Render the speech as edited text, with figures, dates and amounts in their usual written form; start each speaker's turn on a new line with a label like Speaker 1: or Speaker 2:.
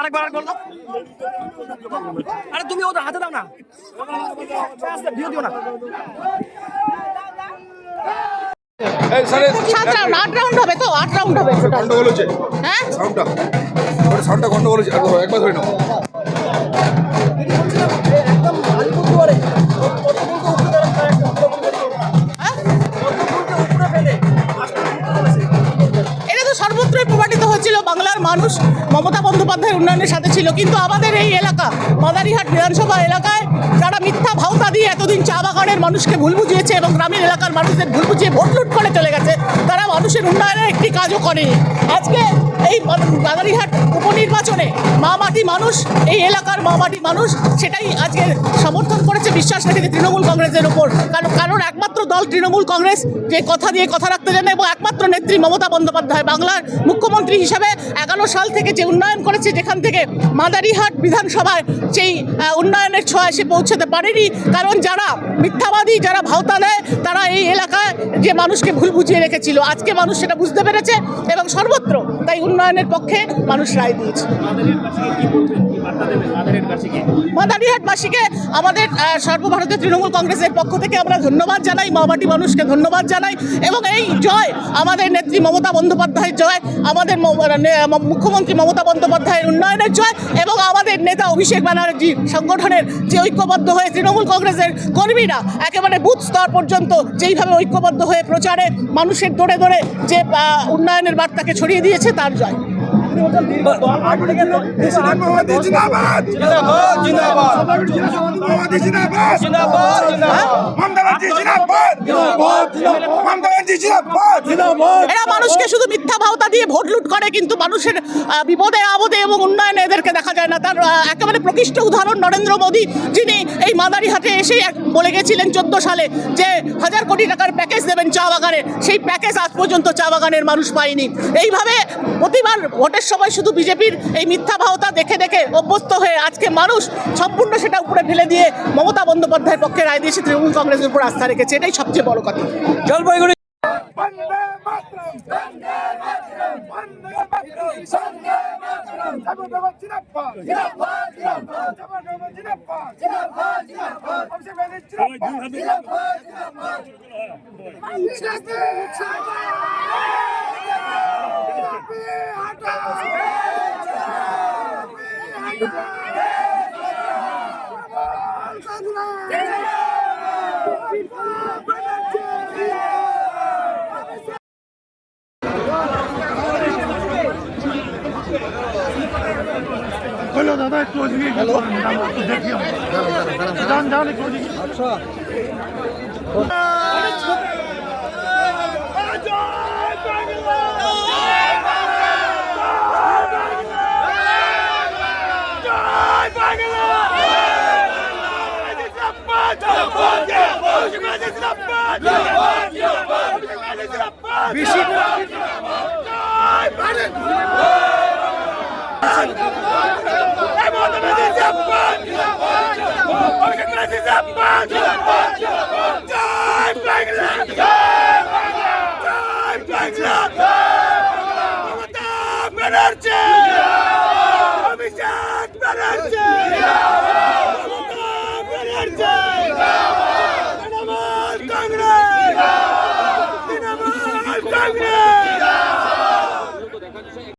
Speaker 1: আরেকবার আরে তুমি ওদের হাতে দাও না, ভিডিও দিও না।
Speaker 2: আট রাউন্ড হবে তো, 8 রাউন্ড হবে।
Speaker 3: গন্ডগোল হচ্ছে, হ্যাঁ সাউন্ডটা গন্ডগোল হচ্ছে, একবার ধরে নাও।
Speaker 2: সর্বত্রই প্রমাণিত হচ্ছিল বাংলার মানুষ মমতা বন্দ্যোপাধ্যায়ের উন্নয়নের সাথে ছিল, কিন্তু আমাদের এই এলাকা মাদারিহাট বিধানসভা এলাকায় যারা মিথ্যা ভাওতা দিয়ে এতদিন চা বাগানের মানুষকে ভুল বুঝিয়েছে এবং গ্রামীণ এলাকার মানুষদের ভুল বুঝিয়ে ভোট লুট করে চলে গেছে, তারা মানুষের উন্নয়নের একটি কাজও করেনি। আজকে এই মাদারিহাট উপনির্বাচনে মা মাটি মানুষ, এই এলাকার মা মাটি মানুষ সেটাই আজকে সমর্থন করেছে, বিশ্বাস রেখেছে তৃণমূল কংগ্রেসের উপর। কারণ একমাত্র দল তৃণমূল কংগ্রেস যে কথা দিয়ে কথা রাখতে জানে এবং একমাত্র নেত্রী মমতা বন্দ্যোপাধ্যায় বাংলার মুখ্যমন্ত্রী হিসেবে 11 সাল থেকে যে উন্নয়ন করেছে, যেখান থেকে মাদারিহাট বিধানসভায় সেই উন্নয়নের ছোঁয়া এসে পৌঁছতে পারেনি। কারণ যারা মিথ্যাবাদী, যারা ভাওতা দেয়, তারা এই এলাকায় যে মানুষকে ভুল বুঝিয়ে রেখেছিল, আজকে মানুষ সেটা বুঝতে পেরেছে এবং সর্বত্র তাই উন্নয়নের পক্ষে মানুষ রায় দিয়েছে। মাদারিহাটবাসীকে আমাদের সর্বভারতীয় তৃণমূল কংগ্রেসের পক্ষ থেকে আমরা ধন্যবাদ জানাই, মামাটি মানুষকে ধন্যবাদ জানাই এবং এই জয় আমাদের নেত্রী মমতা বন্দ্যোপাধ্যায়ের জয়, আমাদের মুখ্যমন্ত্রী মমতা বন্দ্যোপাধ্যায়ের উন্নয়নের জয় এবং আমাদের নেতা অভিষেক ব্যানার্জি সংগঠনের যে ঐক্যবদ্ধ হয়ে তৃণমূল কংগ্রেসের কর্মীরা একেবারে বুথ স্তর পর্যন্ত যেইভাবে ঐক্যবদ্ধ হয়ে প্রচারে মানুষের দৌড়ে দৌড়ে যে উন্নয়নের বার্তাকে ছড়িয়ে দিয়েছে, তার জয়। এরা মানুষকে শুধু মিথ্যা ভাওতা দিয়ে ভোট লুট করে, কিন্তু মানুষের বিপদে আপদে এবং উন্নয়নে এদেরকে দেখা যায় না। তার একেবারে প্রকৃষ্ট উদাহরণ নরেন্দ্র মোদী, যিনি এই মাদারিহাটে এসেই বলে গেছিলেন 14 সালে যে 1000 কোটি টাকার প্যাকেজ দেবেন চা বাগানে, সেই প্যাকেজ আজ পর্যন্ত চা বাগানের মানুষ পায়নি। এইভাবে প্রতিবার ভোটের সময় শুধু বিজেপির এই মিথ্যা ভাওতা দেখে দেখে অভ্যস্ত হয়ে আজকে মানুষ সম্পূর্ণ সেটা উপরে ফেলে দিয়ে মমতা বন্দ্যোপাধ্যায়ের পক্ষে রায় দিয়েছে, তৃণমূল কংগ্রেসের উপর আস্থা রেখেছে, এটাই সবচেয়ে বড় কথা।
Speaker 1: জলপাইগুড়ি
Speaker 4: हेलो दादा क्लोजिंग देखिए जान जान क्लोजिंग अच्छा
Speaker 5: Congress!